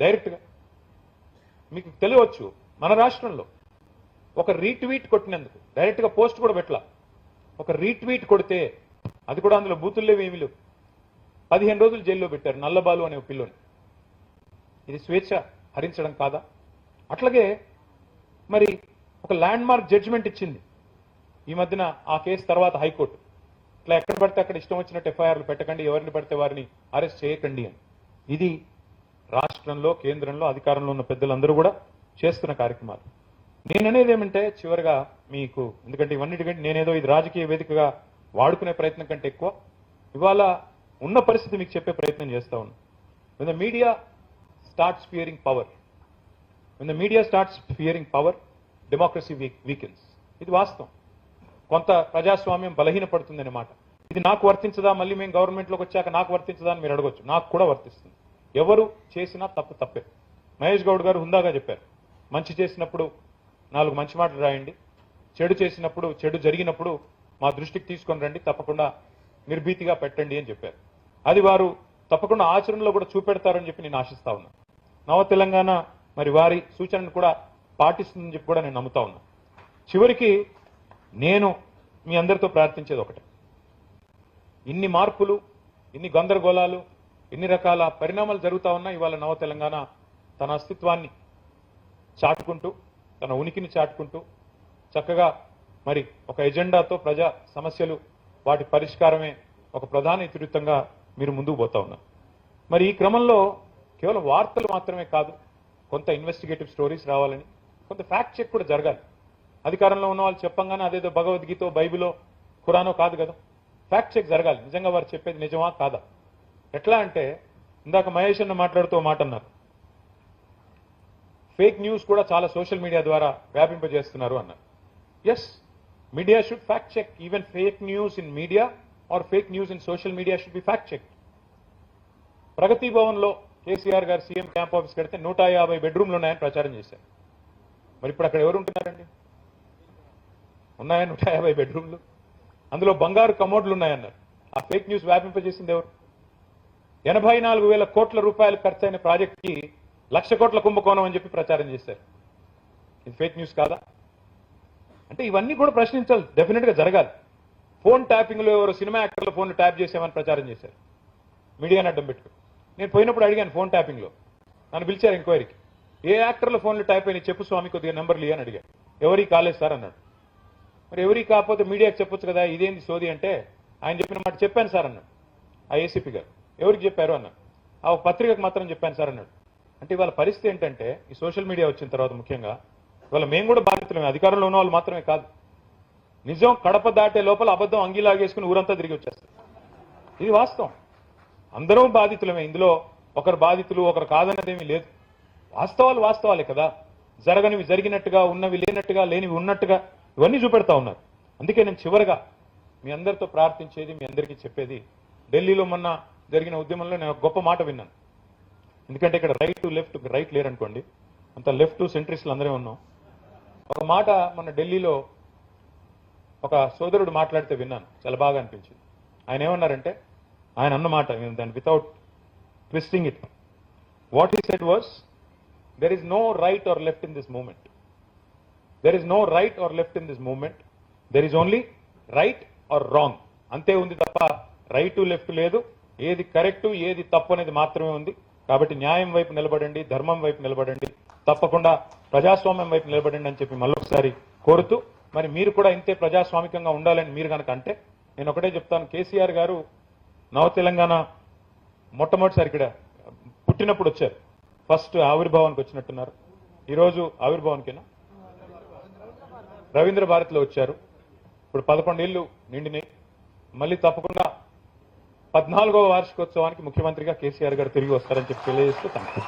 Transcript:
డైరెక్ట్గా. మీకు తెలియవచ్చు మన రాష్ట్రంలో ఒక రీట్వీట్ కొట్టినందుకు, డైరెక్ట్గా పోస్ట్ కూడా పెట్టలా, ఒక రీట్వీట్ కొడితే అది కూడా అందులో బూతులు లేవు, ఏమీ లేవు, 15 రోజులు జైల్లో పెట్టారు నల్లబాలు అనే పిల్లోని. ఇది స్వేచ్ఛ హరించడం కాదా? అట్లాగే మరి ఒక ల్యాండ్ మార్క్ జడ్జిమెంట్ ఇచ్చింది ఈ మధ్యన ఆ కేసు తర్వాత హైకోర్టు. ఇట్లా ఎక్కడ పడితే అక్కడ ఇష్టం వచ్చినట్టు ఎఫ్ఐఆర్లు పెట్టకండి, ఎవరిని పడితే వారిని అరెస్ట్ చేయకండి అని. ఇది రాష్ట్రంలో కేంద్రంలో అధికారంలో ఉన్న పెద్దలందరూ కూడా చేస్తున్న కార్యక్రమాలు. నేననేది ఏమంటే చివరిగా మీకు, ఎందుకంటే ఇవన్నిటికంటే నేనేదో ఇది రాజకీయ వేదికగా వాడుకునే ప్రయత్నం కంటే ఎక్కువ ఇవాళ ఉన్న పరిస్థితి మీకు చెప్పే ప్రయత్నం చేస్తా ఉన్నాను. When the media starts fearing power, when the media starts fearing power, democracy weakens. ఇది వాస్తవం. కొంత ప్రజాస్వామ్యం బలహీనపడుతుందనే మాట. ఇది నాకు వర్తించదా, మళ్ళీ మేము గవర్నమెంట్లోకి వచ్చాక నాకు వర్తించదా అని మీరు అడగొచ్చు. నాకు కూడా వర్తిస్తుంది. ఎవరు చేసినా తప్పే. మహేష్ గౌడ్ గారు హుందాగా చెప్పారు, మంచి చేసినప్పుడు 4 మంచి మాటలు రాయండి, చెడు చేసినప్పుడు, చెడు జరిగినప్పుడు మా దృష్టికి తీసుకొని రండి, తప్పకుండా నిర్భీతిగా పెట్టండి అని చెప్పారు. అది వారు తప్పకుండా ఆచరణలో కూడా చూపెడతారని చెప్పి నేను ఆశిస్తా ఉన్నా. నవ తెలంగాణ మరి వారి సూచనను కూడా పాటిస్తుందని చెప్పి కూడా నేను నమ్ముతా ఉన్నా. చివరికి నేను మీ అందరితో ప్రార్థించేది ఒకటే, ఇన్ని మార్పులు, ఇన్ని గందరగోళాలు, ఇన్ని రకాల పరిణామాలు జరుగుతా ఉన్నా ఇవాళ నవ తెలంగాణ తన అస్తిత్వాన్ని చాటుకుంటూ, తన ఉనికిని చాటుకుంటూ చక్కగా మరి ఒక ఎజెండాతో ప్రజా సమస్యలు వాటి పరిష్కారమే ఒక ప్రధాన ఇతివృత్తంగా మీరు ముందుకు పోతా ఉన్నారు. మరి ఈ క్రమంలో కేవలం వార్తలు మాత్రమే కాదు, కొంత ఇన్వెస్టిగేటివ్ స్టోరీస్ రావాలని, కొంత ఫ్యాక్ట్ చెక్ కూడా జరగాలి. అధికారంలో ఉన్న వాళ్ళు చెప్పంగానే అదేదో భగవద్గీత, బైబిలో, ఖురానో కాదు కదా, ఫ్యాక్ట్ చెక్ జరగాలి. నిజంగా వారు చెప్పేది నిజమా కాదా? ఎట్లా అంటే ఇందాక మహేష్ అన్న మాట్లాడుతూ మాట అన్నారు, ఫేక్ న్యూస్ కూడా చాలా సోషల్ మీడియా ద్వారా వ్యాపింపజేస్తున్నారు అన్నారు. Yes, media should fact check. Even fake news in media or fake news in social media should be fact check. Pragati Bhavan లో కేసీఆర్ గారు సీఎం క్యాంప్ ఆఫీస్ కడితే 150 బెడ్రూమ్లు ఉన్నాయని ప్రచారం చేశారు. మరి ఇప్పుడు అక్కడ ఎవరు ఉంటున్నారండి? ఉన్నాయా 150 బెడ్రూమ్లు? అందులో బంగారు కమోడ్లు ఉన్నాయన్నారు. ఆ ఫేక్ న్యూస్ వ్యాపింపజేసింది ఎవరు? 84,000 కోట్ల రూపాయలు ఖర్చైన ప్రాజెక్ట్కి 1,00,000 కోట్ల కుంభకోణం అని చెప్పి ప్రచారం చేశారు. ఇది ఫేక్ న్యూస్ కాదా? అంటే ఇవన్నీ కూడా ప్రశ్నించాలి, డెఫినెట్ గా జరగాలి. ఫోన్ ట్యాపింగ్ లో ఎవరు సినిమా యాక్టర్ల ఫోన్లు ట్యాప్ చేసామని ప్రచారం చేశారు, మీడియాని అడ్డం పెట్టుకుని. నేను పోయినప్పుడు అడిగాను, ఫోన్ ట్యాపింగ్ లో నన్ను పిలిచారు ఎంక్వైరీకి, ఏ యాక్టర్ల ఫోన్లు ట్యాప్ అయినా చెప్పు స్వామి, కొద్దిగా నెంబర్లు అని అడిగాను. ఎవరికి కాలేదు సార్ అన్నాడు. మరి ఎవరికి కాకపోతే మీడియాకి చెప్పొచ్చు కదా, ఇదేంది సోది అంటే ఆయన చెప్పిన మాట చెప్పాను సార్ అన్నాడు. ఆ ఏసీపీ గారు ఎవరికి చెప్పారు అన్నాడు. ఆ పత్రికకు మాత్రం చెప్పాను సార్ అన్నాడు. అంటే ఇవాళ పరిస్థితి ఏంటంటే ఈ సోషల్ మీడియా వచ్చిన తర్వాత ముఖ్యంగా ఇవాళ మేము కూడా బాధితులమే, అధికారంలో ఉన్న వాళ్ళు మాత్రమే కాదు. నిజం కడప దాటే లోపల అబద్ధం అంగీలాగేసుకుని ఊరంతా తిరిగి వచ్చేస్తారు. ఇది వాస్తవం. అందరం బాధితులమే, ఇందులో ఒకరు బాధితులు ఒకరు కాదన్నదేమీ లేదు. వాస్తవాలు వాస్తవాలే కదా, జరగనివి జరిగినట్టుగా, ఉన్నవి లేనట్టుగా, లేనివి ఉన్నట్టుగా ఇవన్నీ చూపెడతా ఉన్నారు. అందుకే నేను చివరిగా మీ అందరితో ప్రార్థించేది, మీ అందరికీ చెప్పేది, ఢిల్లీలో మొన్న జరిగిన ఉద్యమంలో నేను ఒక గొప్ప మాట విన్నాను. ఎందుకంటే ఇక్కడ రైట్ టు లెఫ్ట్, రైట్ లేరనుకోండి, అంత లెఫ్ట్ టు సెంట్రిస్టులు అందరే ఉన్నాం. ఒక మాట మొన్న ఢిల్లీలో ఒక సోదరుడు మాట్లాడితే విన్నాను, చాలా బాగా అనిపించింది. ఆయన ఏమన్నారంటే, ఆయన అన్న మాట దాన్ని without twisting it, what he said was, there is no right or left in this movement. There is no right or left in this movement. There is only right or wrong. అంతే ఉంది తప్ప right left లేదు. ఏది correct ఏది తప్పు అనేది మాత్రమే ఉంది. కాబట్టి న్యాయం వైపు నిలబడండి, ధర్మం వైపు నిలబడండి, తప్పకుండా ప్రజాస్వామ్యం వైపు నిలబడండి అని చెప్పి మళ్ళొకసారి కోరుతూ, మరి మీరు కూడా ఇంతే ప్రజాస్వామికంగా ఉండాలని మీరు కనుక అంటే నేను ఒకటే చెప్తాను, కేసీఆర్ గారు నవ తెలంగాణ మొట్టమొదటిసారి ఇక్కడ పుట్టినప్పుడు వచ్చారు, ఫస్ట్ ఆవిర్భావానికి వచ్చినట్టున్నారు. ఈరోజు ఆవిర్భావానికేనా, రవీంద్ర భారతిలో వచ్చారు. ఇప్పుడు 11 ఏళ్లు నిండినాయి. మళ్ళీ తప్పకుండా 14వ వార్షికోత్సవానికి ముఖ్యమంత్రిగా కేసీఆర్ గారు తిరిగి వస్తారని చెప్పి తెలియజేస్తూ థాంక్యూ.